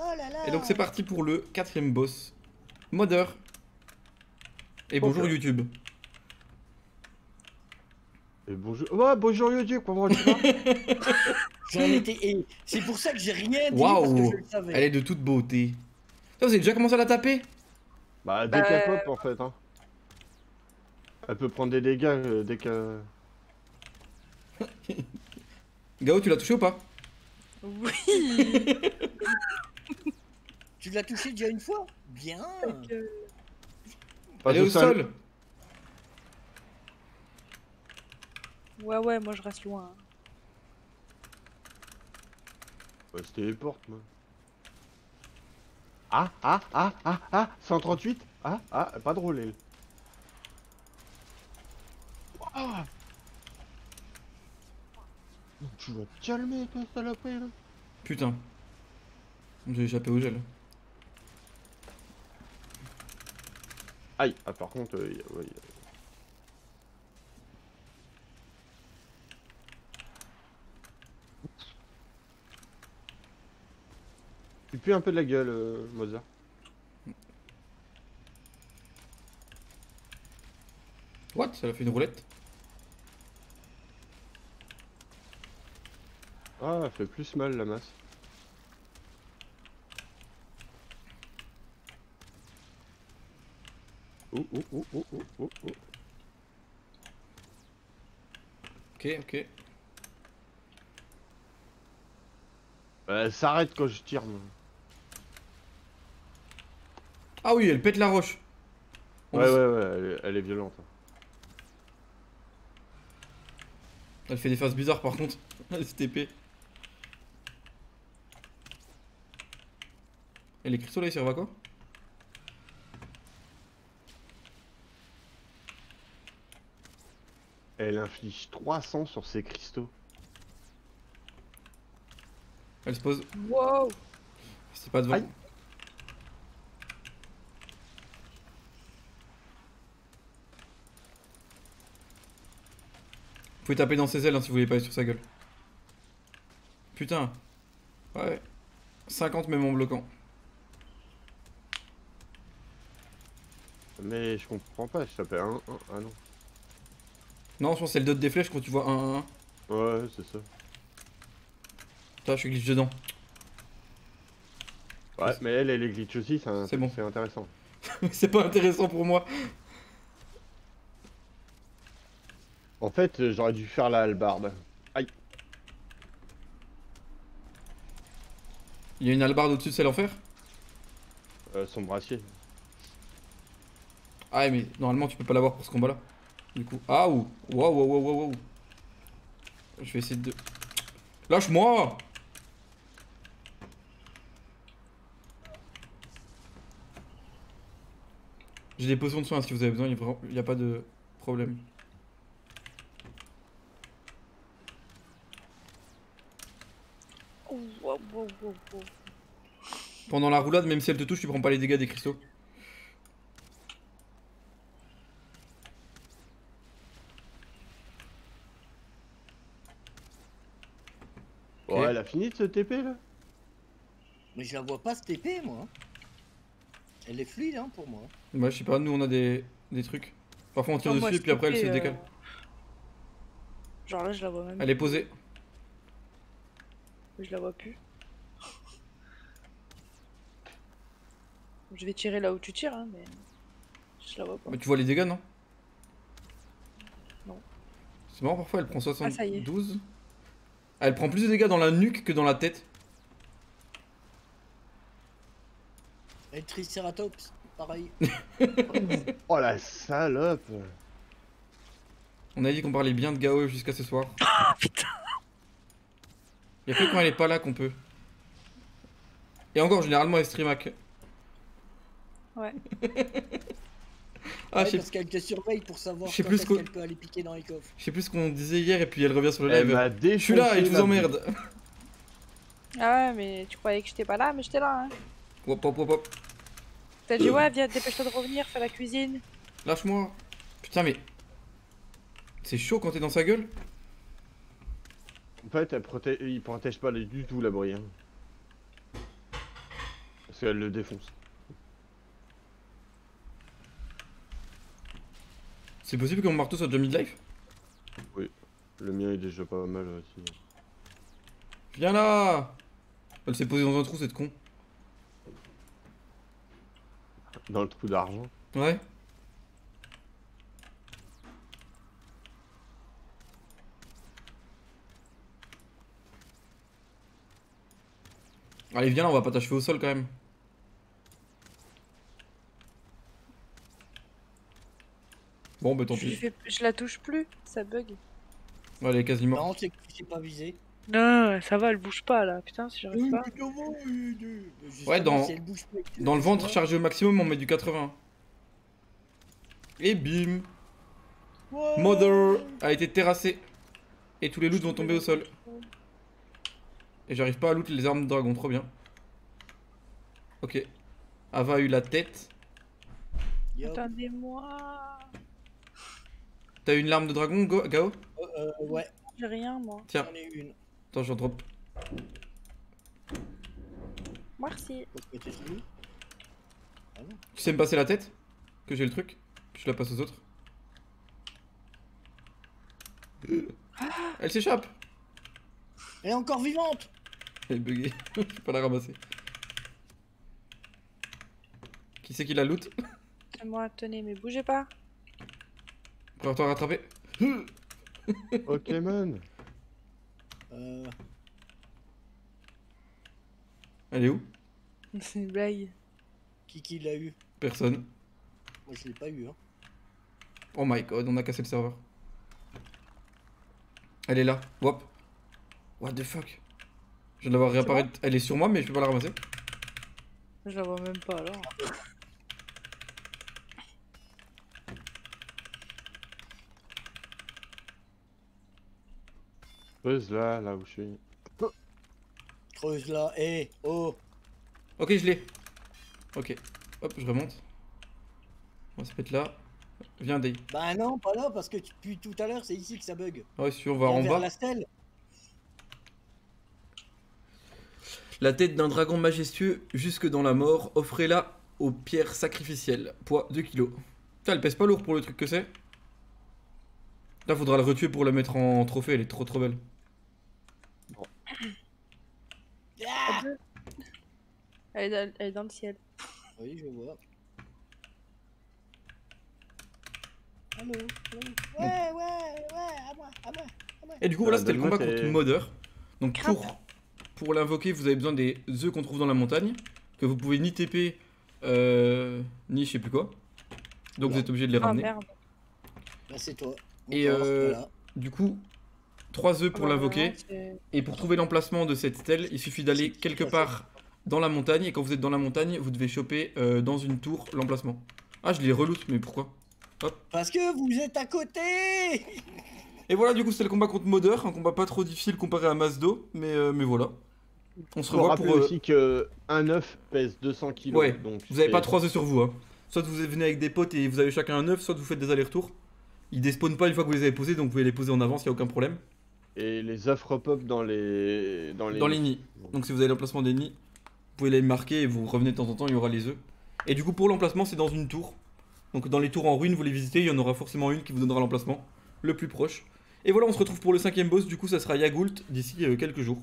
Oh là là. Et donc c'est parti pour le 4ème boss. Modeur. Et bonjour YouTube. Et bonjour. Ouais, bonjour YouTube, comment tu vas? J'en étais. Et c'est pour ça que j'ai rien dit parce que je Waouh. le savais. Elle est de toute beauté. Ça, vous avez déjà commencé à la taper? Bah, dès qu'elle pop en fait, hein. Elle peut prendre des dégâts dès que. Gao, tu l'as touché ou pas? Oui. Tu l'as touché déjà une fois? Bien. Elle est au sol. Ouais, moi je reste loin. Ouais, c'était les portes, moi. 138. Pas drôle, elle. Ah. Tu vas te calmer, toi, saloperie, là. Putain. J'ai échappé au gel. Aïe. Ah, par contre, ouais. Tu pues un peu de la gueule, Mozart. What? Ça a fait une roulette? Ah, elle fait plus mal, la masse. Oh. Ok. Elle s'arrête quand je tire, moi. Ah oui, elle pète la roche. Ouais, elle est violente. Elle fait des phases bizarres par contre. Elle STP. Et les cristaux là ils servent à quoi? Elle inflige 300 sur ses cristaux. Elle se pose. Wow. C'est pas devant. Aïe. Vous pouvez taper dans ses ailes hein, si vous voulez pas aller sur sa gueule. Putain. Ouais. 50 même en bloquant. Mais je comprends pas, je tapais 1. Ah non. Non, je pense que c'est le dot des flèches quand tu vois 1-1-1. Ouais, c'est ça. Putain, je suis glitch dedans. Ouais, mais elle est glitch aussi, C'est bon. C'est intéressant. C'est pas intéressant pour moi. En fait, j'aurais dû faire la hallebarde. Aïe. Il y a une hallebarde au-dessus de celle en fer? Son brassier. Ah mais normalement tu peux pas l'avoir pour ce combat là. Du coup. Ah ou. Wow. Je vais essayer de. Lâche-moi! J'ai des potions de soins si vous avez besoin, il y a pas de problème. Wow. Pendant la roulade, même si elle te touche, tu prends pas les dégâts des cristaux. Ouais, Ok. elle a fini de se TP là? Mais je la vois pas se TP moi. Elle est fluide hein pour moi. Bah je sais pas, nous on a des trucs. Parfois on tire Oh, moi, dessus et puis après elle se STP, décale. Genre là je la vois même. Elle est posée. Je la vois plus. Je vais tirer là où tu tires, hein, mais je la vois pas. Mais tu vois les dégâts non? Non. C'est marrant, parfois elle prend Ah, ça y est. 72. Ah, elle prend plus de dégâts dans la nuque que dans la tête. Et Triceratops, pareil. Oh la salope. On a dit qu'on parlait bien de Gao jusqu'à ce soir. Ah putain. Y'a que quand elle est pas là qu'on peut. Et encore, généralement elle streamac. Ouais. Ah, Ouais, parce qu'elle te surveille pour savoir je sais quand plus est-ce ce qu'elle peut aller piquer dans les coffres. Je sais plus ce qu'on disait hier et puis elle revient sur le Elle live. m'a défoncé. Je suis là et je vous la emmerde. Ah ouais, mais tu croyais que j'étais pas là, mais j'étais là. Hein. Hop. T'as dit ouais, viens, dépêche-toi de revenir, fais la cuisine. Lâche-moi. Putain, mais. C'est chaud quand t'es dans sa gueule. En fait, il protège pas du tout la brille. Hein. qu'elle le défonce. C'est possible que mon marteau soit déjà mid-life? Le mien est déjà pas mal aussi. Viens là! Elle s'est posée dans un trou, cette con. Dans le trou d'argent. Ouais. Allez, viens là, on va pas t'achever au sol quand même. Bon, bah tant pis. Je la touche plus, ça bug. Ouais, elle est quasi morte. Non, c'est que tu sais pas viser. Non, ça va, elle bouge pas là. Putain, si j'arrive pas. Ouais, dans- Si elle bouge pas, Dans le ventre chargé au maximum, on met du 80. Et bim! Ouais. Mother a été terrassé. Et tous les loots vont tomber au sol. Et j'arrive pas à loot les armes de dragon, trop bien. Ok. Ava a eu la tête. Yup. Attendez-moi. T'as eu une larme de dragon, Gao? Ouais, J'ai rien, moi. Tiens, j'en ai une. attends, j'en drop. Merci. Pourquoi t'es celui? Ah non. Tu sais me passer la tête? Que j'ai le truc? Je la passe aux autres. Elle s'échappe! Elle est encore vivante. Elle est buggée. Je peux pas la ramasser. Qui c'est qui la loot? C'est moi, tenez, mais bougez pas. Prépare-toi à rattraper. Ok, man. Elle est où? C'est une blague. Qui l'a eu? Personne. Moi je l'ai pas eu, hein. Oh my god, on a cassé le serveur. Elle est là. Wop. What the fuck? Je viens de la voir réapparaître. Elle est sur moi, mais je peux pas la ramasser. Je la vois même pas alors. Creuse là où je suis. Creuse là, hé, oh. Ok, je l'ai. Ok. Hop, je remonte. On va se mettre là. Viens, Day. Bah non, pas là, parce que depuis tout à l'heure, c'est ici que ça bug. Ah ouais, si on va Viens en vers bas. la stèle. La tête d'un dragon majestueux jusque dans la mort. Offrez-la aux pierres sacrificielles. Poids 2 kg. Putain, elle pèse pas lourd pour le truc que c'est. Là, faudra la retuer pour la mettre en trophée. Elle est trop belle. Ah Elle est dans le ciel. oui, je vois. Allô, allô. Ouais, à moi, à moi. Et du coup, voilà, c'était le donne-moi combat contre tes- Mother. Donc, pour l'invoquer, vous avez besoin des œufs qu'on trouve dans la montagne. Que vous pouvez ni TP, ni je sais plus quoi. Donc, vous êtes obligé de les Ah ramener. merde. Bah c'est toi. Et Encore, voilà. du coup, 3 œufs pour Ah bah, l'invoquer. vraiment, c'est- Et pour trouver l'emplacement de cette stèle, il suffit d'aller quelque part dans la montagne. Et quand vous êtes dans la montagne, vous devez choper dans une tour l'emplacement. Ah, je les reloot, mais pourquoi? Parce que vous êtes à côté. Et voilà, du coup, c'était le combat contre Mother. Un combat pas trop difficile comparé à Mazdo. Mais voilà. On se Faut revoit rappeler pour. aussi que un œuf pèse 200 kg. Ouais, donc vous avez c'est- pas 3 œufs sur vous. Hein. Soit vous venez avec des potes et vous avez chacun un œuf, soit vous faites des allers-retours. Ils despawnent pas une fois que vous les avez posés, donc vous pouvez les poser en avance, y a aucun problème. Et les œufs repop dans les... Dans les nids. Donc si vous avez l'emplacement des nids, vous pouvez les marquer et vous revenez de temps en temps, il y aura les œufs. Et du coup, pour l'emplacement, c'est dans une tour. Donc dans les tours en ruine, vous les visitez, il y en aura forcément une qui vous donnera l'emplacement le plus proche. Et voilà, on se retrouve pour le 5ème boss, du coup ça sera Yagult d'ici quelques jours.